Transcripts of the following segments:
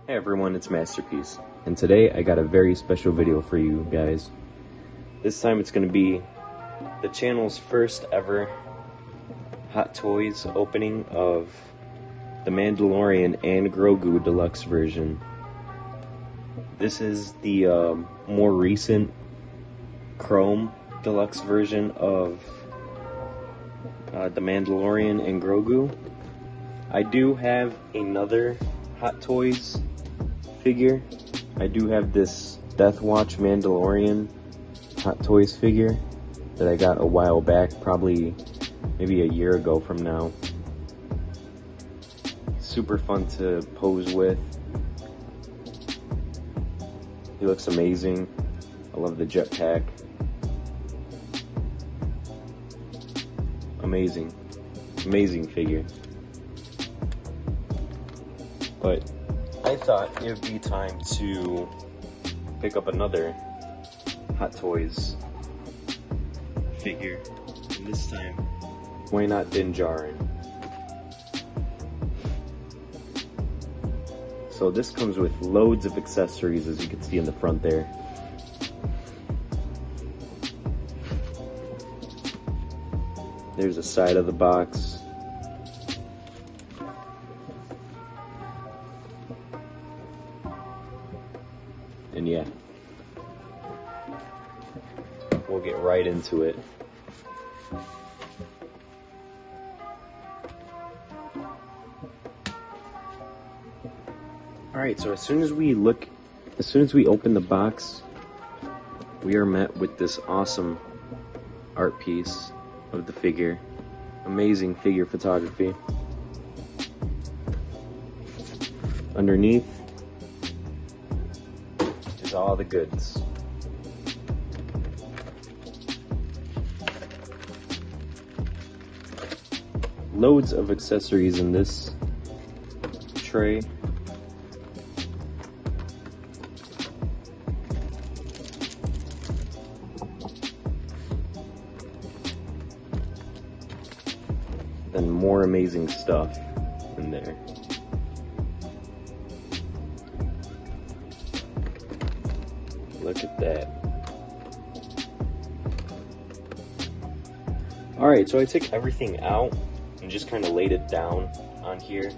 Hey everyone, it's Masterpiece, and today I got a very special video for you guys. This time it's going to be the channel's first ever Hot Toys opening of the Mandalorian and Grogu Deluxe version. This is the more recent Chrome Deluxe version of the Mandalorian and Grogu. I do have another Hot Toys figure. I do have this Death Watch Mandalorian Hot Toys figure that I got a while back, probably maybe a year ago from now. Super fun to pose with. He looks amazing. I love the jetpack. Amazing. Amazing figure. But I thought it would be time to pick up another Hot Toys figure, and this time, why not Din Djarin? So this comes with loads of accessories, as you can see in the front there. There's a side of the box. And yeah, we'll get right into it. Alright, so as soon as we open the box, we are met with this awesome art piece of the figure. Amazing figure photography. Underneath is all the goods. Loads of accessories in this tray. And more amazing stuff in there. Look at that. Alright, so I took everything out and just kind of laid it down on here.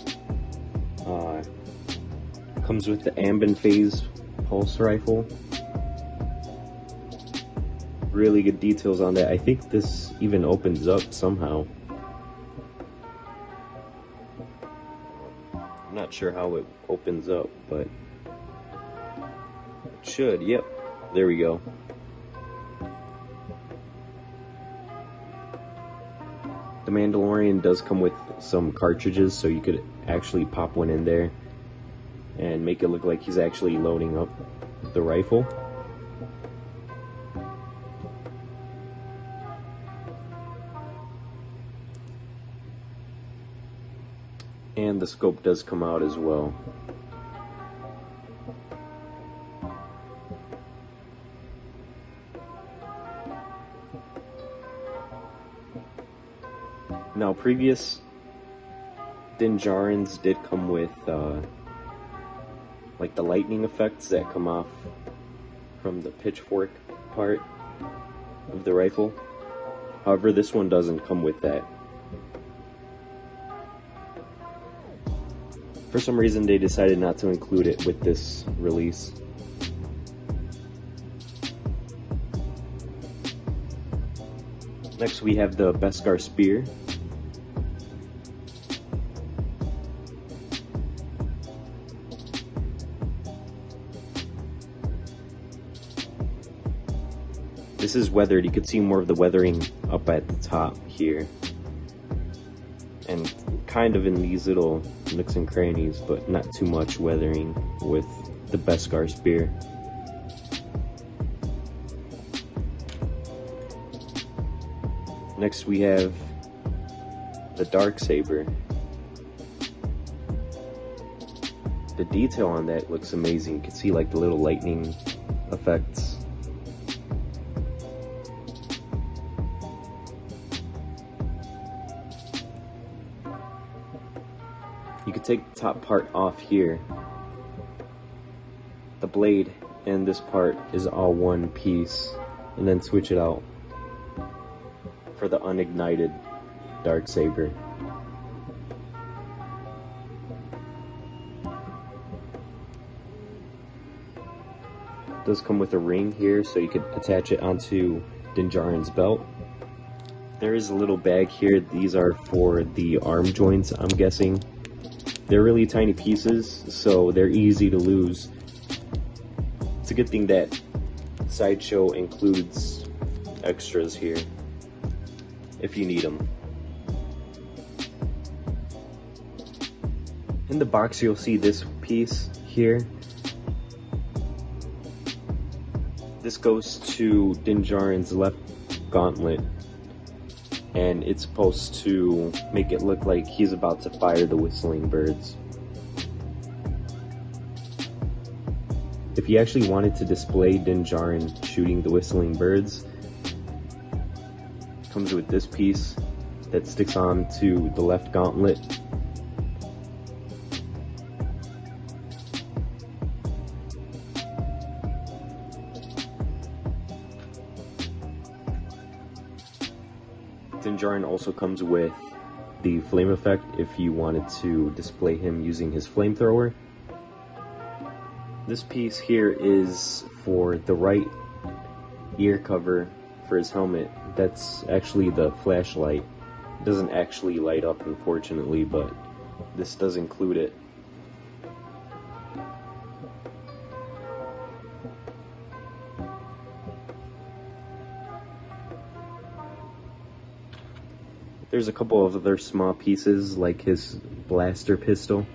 Comes with the Ambin Phase pulse rifle. Really good details on that. I think this even opens up somehow. I'm not sure how it opens up, but it should. Yep, there we go. The Mandalorian does come with some cartridges, so you could actually pop one in there and make it look like he's actually loading up the rifle. And the scope does come out as well. Now, previous Din Djarins did come with like the lightning effects that come off from the pitchfork part of the rifle. However, this one doesn't come with that. For some reason, they decided not to include it with this release. Next, we have the Gar Spear. This is weathered. You could see more of the weathering up at the top here. And kind of in these little nooks and crannies, but not too much weathering with the Gar Spear. Next we have the Dark Saber. The detail on that looks amazing. You can see like the little lightning effects. You could take the top part off here the blade and this part is all one piece, and then switch it out for the unignited dark saber. It does come with a ring here, so you could attach it onto Din Djarin's belt. There is a little bag here. These are for the arm joints, I'm guessing. They're really tiny pieces, so they're easy to lose. It's a good thing that Sideshow includes extras here, if you need them. In the box, you'll see this piece here. This goes to Din Djarin's left gauntlet, and it's supposed to make it look like he's about to fire the whistling birds. If you actually wanted to display Din Djarin shooting the whistling birds, it comes with this piece that sticks on to the left gauntlet. Din Djarin also comes with the flame effect if you wanted to display him using his flamethrower. This piece here is for the right ear cover for his helmet. That's actually the flashlight. It doesn't actually light up, unfortunately, but this does include it. There's a couple of other small pieces, like his blaster pistol.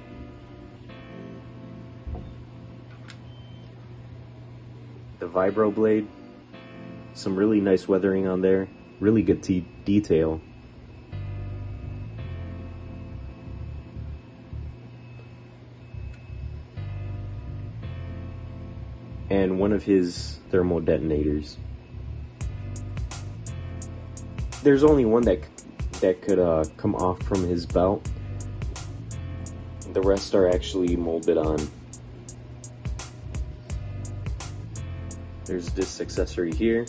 The vibro blade. Some really nice weathering on there. Really good detail. And one of his thermal detonators. There's only one that could come off from his belt. The rest are actually molded on. There's this accessory here.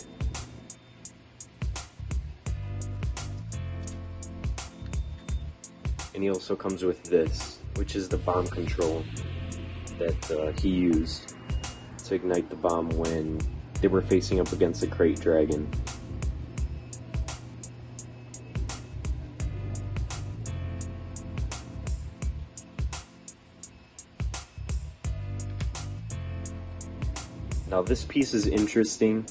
And he also comes with this, which is the bomb control that he used to ignite the bomb when they were facing up against the Crate Dragon. Now this piece is interesting.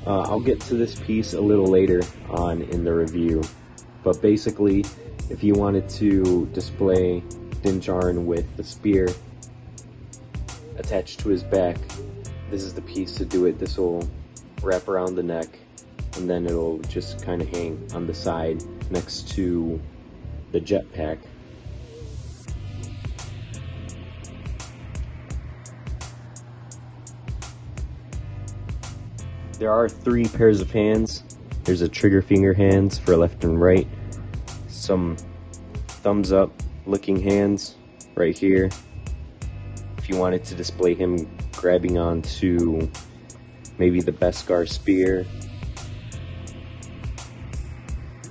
I'll get to this piece a little later on in the review, but basically if you wanted to display Din Djarin with the spear attached to his back, this is the piece to do it. This will wrap around the neck, and then it'll just kind of hang on the side next to the jetpack. There are 3 pairs of hands. There's a trigger finger hands for left and right, some thumbs up looking hands right here if you wanted to display him grabbing onto maybe the best Gar Spear,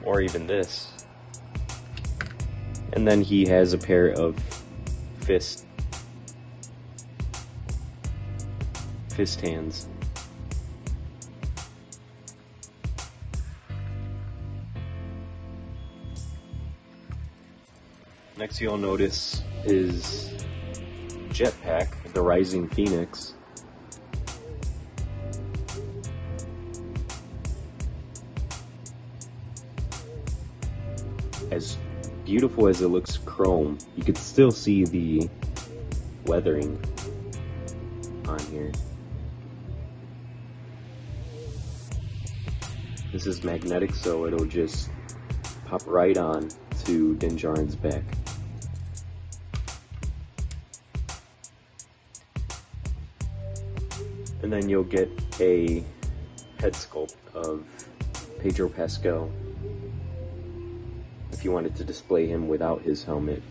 or even this. And then he has a pair of fist hands. Next you'll notice his jetpack, the Rising Phoenix. As beautiful as it looks chrome, you could still see the weathering on here. This is magnetic, so it'll just pop right on to Din Djarin's back. And then you'll get a head sculpt of Pedro Pascal if you wanted to display him without his helmet.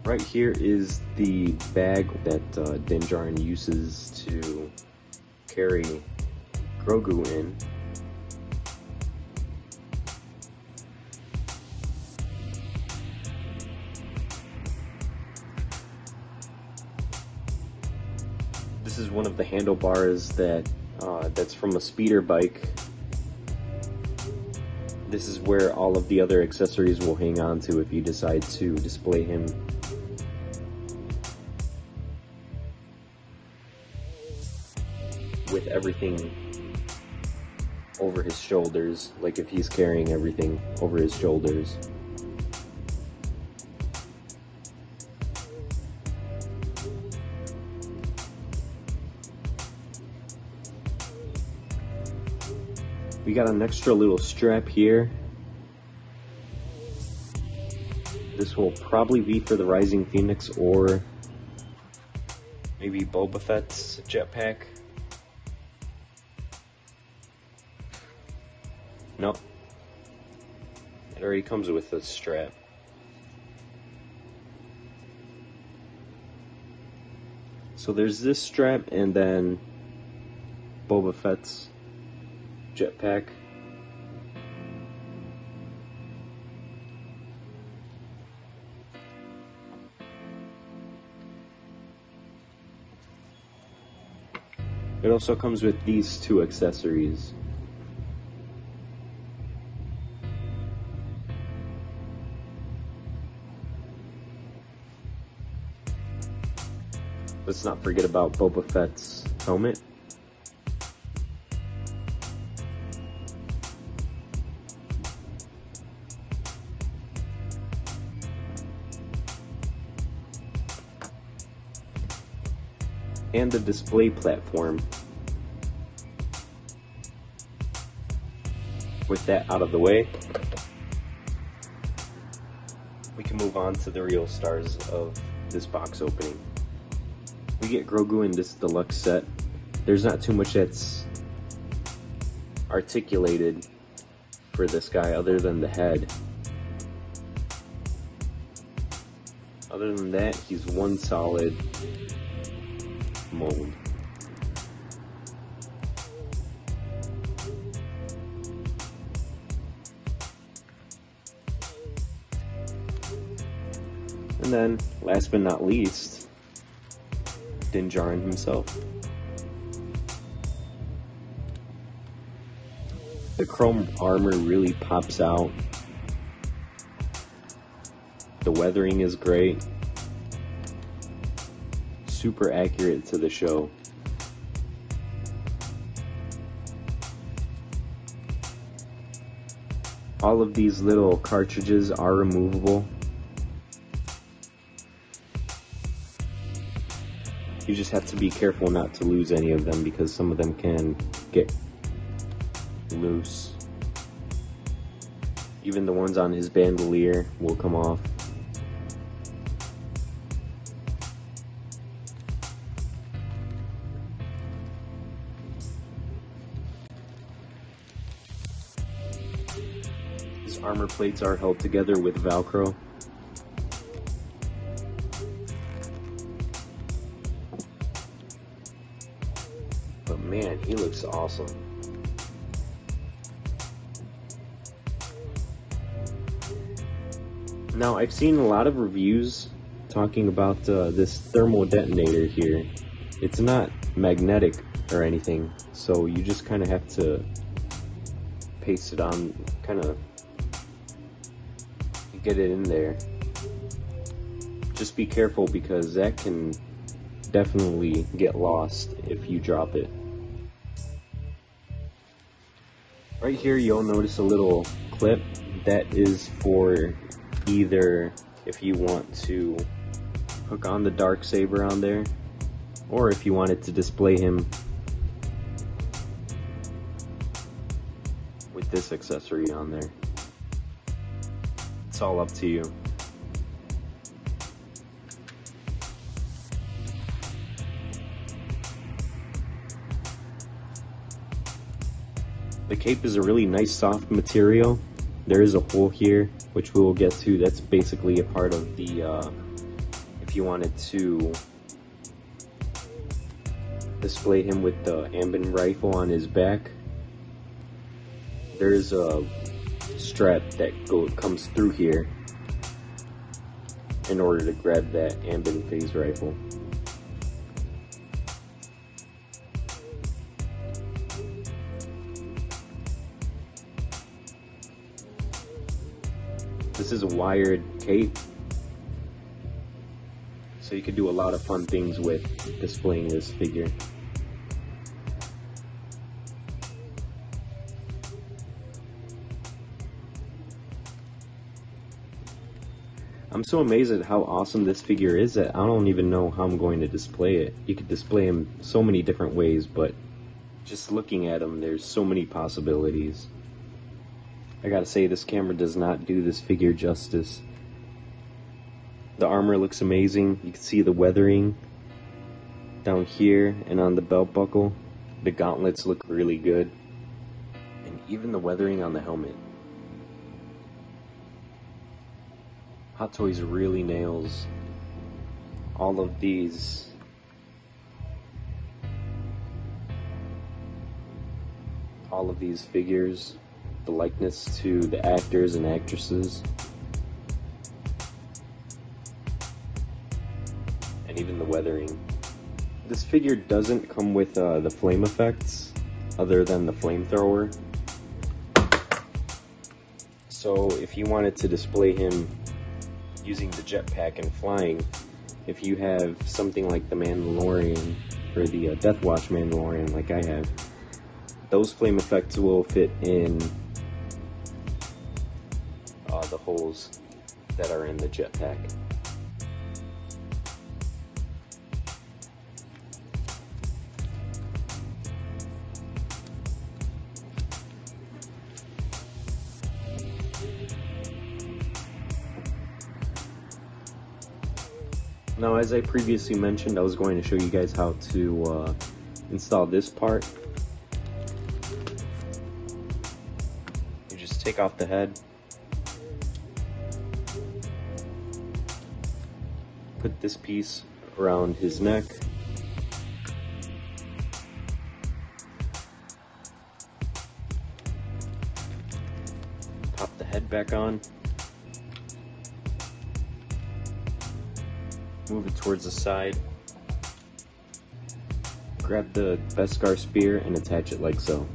Right here is the bag that Din Djarin uses to carry Grogu in. This is one of the handlebars that's from a speeder bike. This is where all of the other accessories will hang on to if you decide to display him. With everything over his shoulders, like if he's carrying everything over his shoulders. We got an extra little strap here. This will probably be for the Rising Phoenix or maybe Boba Fett's jetpack. Nope. It already comes with a strap. So there's this strap and then Boba Fett's jetpack. It also comes with these two accessories. Let's not forget about Boba Fett's helmet. And the display platform. With that out of the way, we can move on to the real stars of this box opening. We get Grogu in this deluxe set. There's not too much that's articulated for this guy other than the head. Other than that, he's one solid mold. And then, last but not least, Din Djarin himself. The chrome armor really pops out. The weathering is great. Super accurate to the show. All of these little cartridges are removable. You just have to be careful not to lose any of them because some of them can get loose. Even the ones on his bandolier will come off. His armor plates are held together with Velcro. But man, he looks awesome. Now, I've seen a lot of reviews talking about this thermal detonator here. It's not magnetic or anything, so you just kind of have to paste it on, kind of get it in there. Just be careful because that can definitely get lost if you drop it. Right here you'll notice a little clip that is for either if you want to hook on the dark saber on there, or if you wanted to display him with this accessory on there. It's all up to you. The cape is a really nice soft material. There is a hole here, which we will get to. That's basically a part of the if you wanted to display him with the ambient rifle on his back, there's a strap that comes through here in order to grab that ambient phase rifle. This is a wired cape, so you can do a lot of fun things with displaying this figure. I'm so amazed at how awesome this figure is that I don't even know how I'm going to display it. You could display him so many different ways, but just looking at him, there's so many possibilities. I gotta say, this camera does not do this figure justice. The armor looks amazing. You can see the weathering down here and on the belt buckle. The gauntlets look really good. And even the weathering on the helmet. Hot Toys really nails all of these figures, the likeness to the actors and actresses, and even the weathering. This figure doesn't come with the flame effects other than the flamethrower. So if you wanted to display him using the jetpack and flying, if you have something like the Mandalorian or the Death Watch Mandalorian like I have, those flame effects will fit in the holes that are in the jetpack. Now, as I previously mentioned, I was going to show you guys how to install this part. You just take off the head, put this piece around his neck, pop the head back on, move it towards the side, grab the best Gar Spear and attach it like so.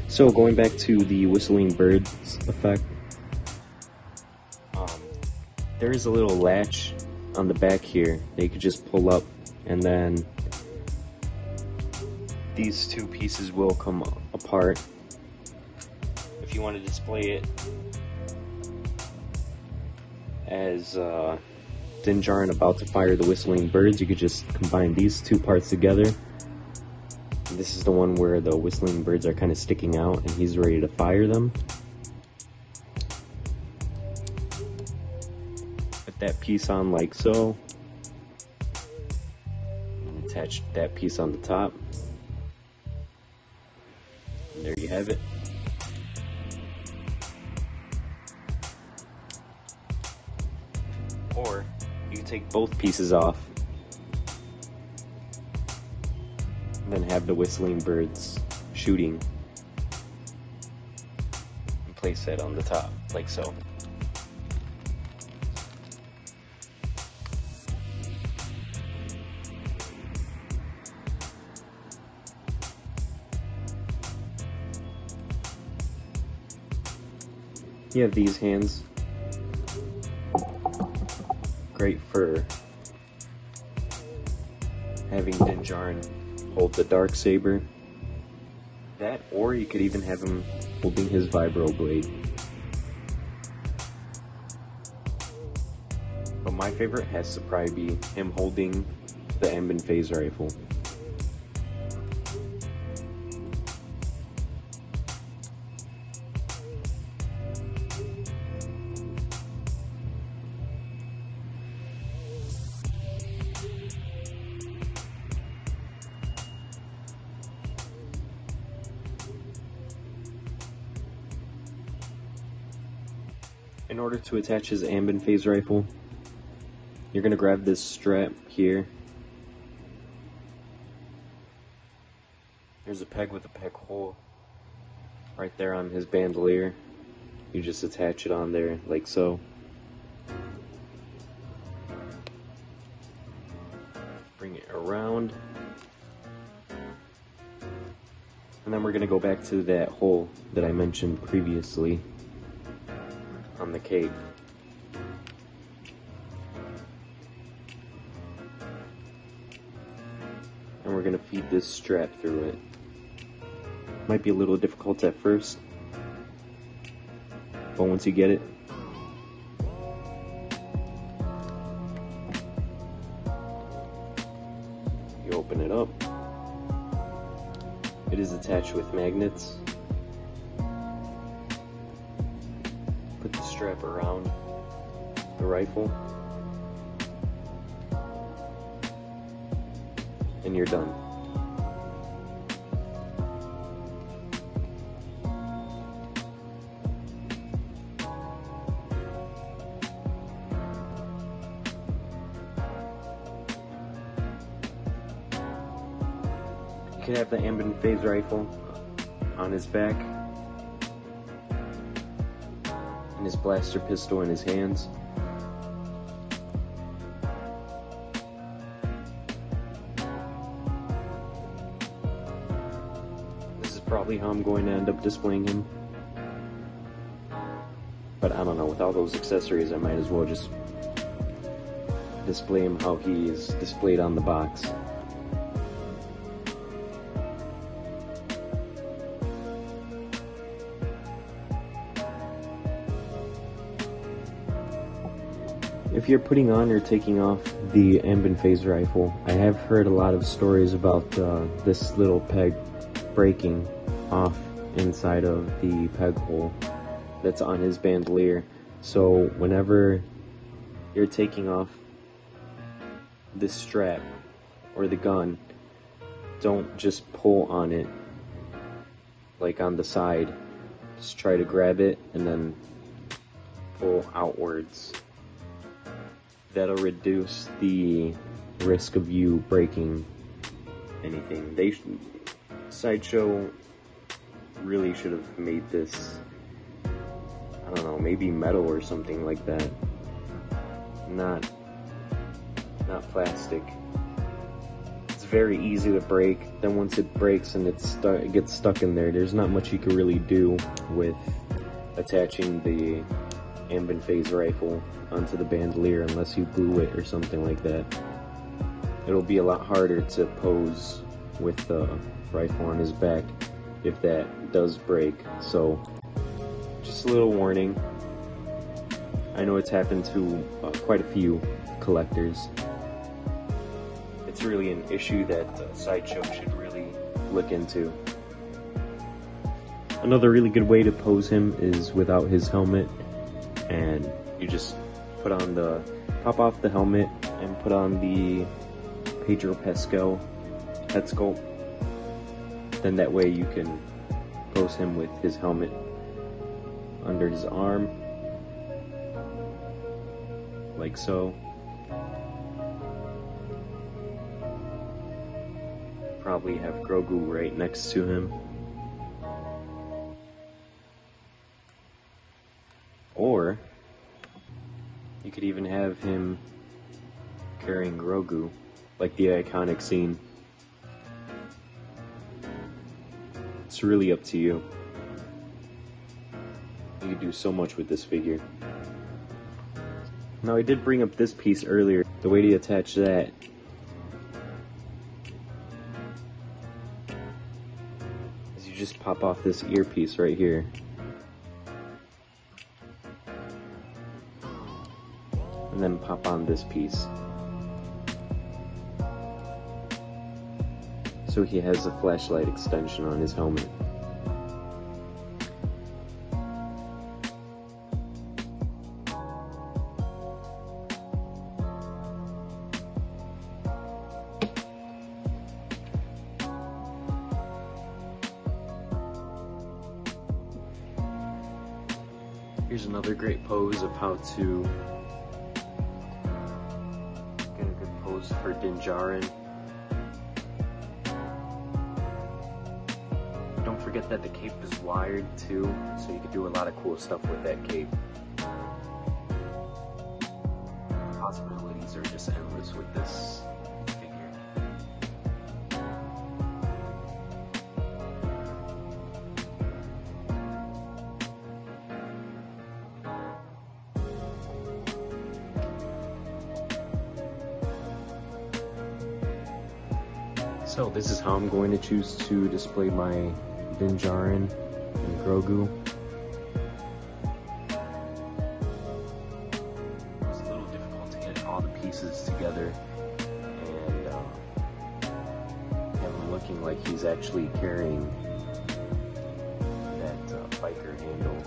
So going back to the whistling birds effect, there is a little latch on the back here that you could just pull up, and then these two pieces will come apart. If you want to display it as Din Djarin about to fire the whistling birds, you could just combine these two parts together. This is the one where the whistling birds are kind of sticking out and he's ready to fire them. Put that piece on like so. And attach that piece on the top. And there you have it. Or you can take both pieces off and then have the whistling birds shooting and place that on the top like so. You have these hands, great for having Din Djarin hold the dark saber. That, or you could even have him holding his vibro blade. But my favorite has to probably be him holding the ambient phase rifle. In order to attach his ambient phase rifle, you're going to grab this strap here. There's a peg with a peg hole right there on his bandolier. You just attach it on there like so. Bring it around. And then we're going to go back to that hole that I mentioned previously on the cape. And we're going to feed this strap through it. Might be a little difficult at first, but once you get it, you open it up. It is attached with magnets. Put the strap around the rifle, and you're done. You can have the ambient phase rifle on his back and his blaster pistol in his hands. This is probably how I'm going to end up displaying him. But I don't know, with all those accessories I might as well just display him how he is displayed on the box. If you're putting on or taking off the ambient phase rifle, I have heard a lot of stories about this little peg breaking off inside of the peg hole that's on his bandolier. So whenever you're taking off this strap or the gun, don't just pull on it like on the side. Just try to grab it and then pull outwards. That'll reduce the risk of you breaking anything. Sideshow really should have made this, I don't know, maybe metal or something like that. Not plastic. It's very easy to break. Then once it breaks and it gets stuck in there, there's not much you can really do with attaching the ambient phase rifle onto the bandolier unless you glue it or something like that. It'll be a lot harder to pose with the rifle on his back if that does break. So just a little warning. I know it's happened to quite a few collectors. It's really an issue that Sideshow should really look into. Another really good way to pose him is without his helmet, and you just pop off the helmet and put on the Pedro Pascal head sculpt. Then that way you can pose him with his helmet under his arm, like so. Probably have Grogu right next to him. Or you could even have him carrying Grogu, like the iconic scene. It's really up to you. You can do so much with this figure. Now I did bring up this piece earlier. The way to attach that is you just pop off this earpiece right here. And then pop on this piece. So he has a flashlight extension on his helmet. Here's here's another great pose of how to get a good pose for Dinjarin. Don't forget that the cape is wired too, so you can do a lot of cool stuff with that cape. The possibilities are just endless with this figure. So this is how I'm going to choose to display my Dinjarin and Grogu. It's a little difficult to get all the pieces together, and him looking like he's actually carrying that biker handle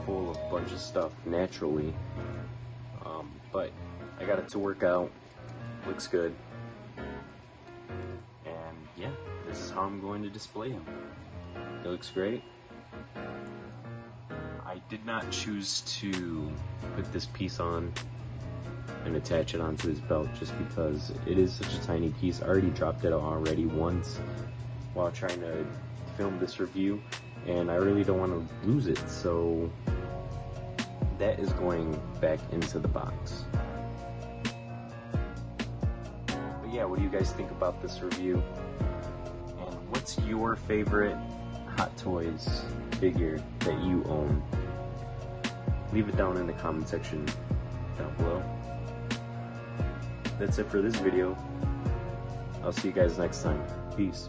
full of a bunch of stuff naturally. But I got it to work out. Looks good. Yeah, this is how I'm going to display him. It looks great. I did not choose to put this piece on and attach it onto his belt just because it is such a tiny piece. I already dropped it already once while trying to film this review, and I really don't want to lose it, so that is going back into the box. But yeah, what do you guys think about this review? What's your favorite Hot Toys figure that you own? Leave it down in the comment section down below. That's it for this video. I'll see you guys next time. Peace.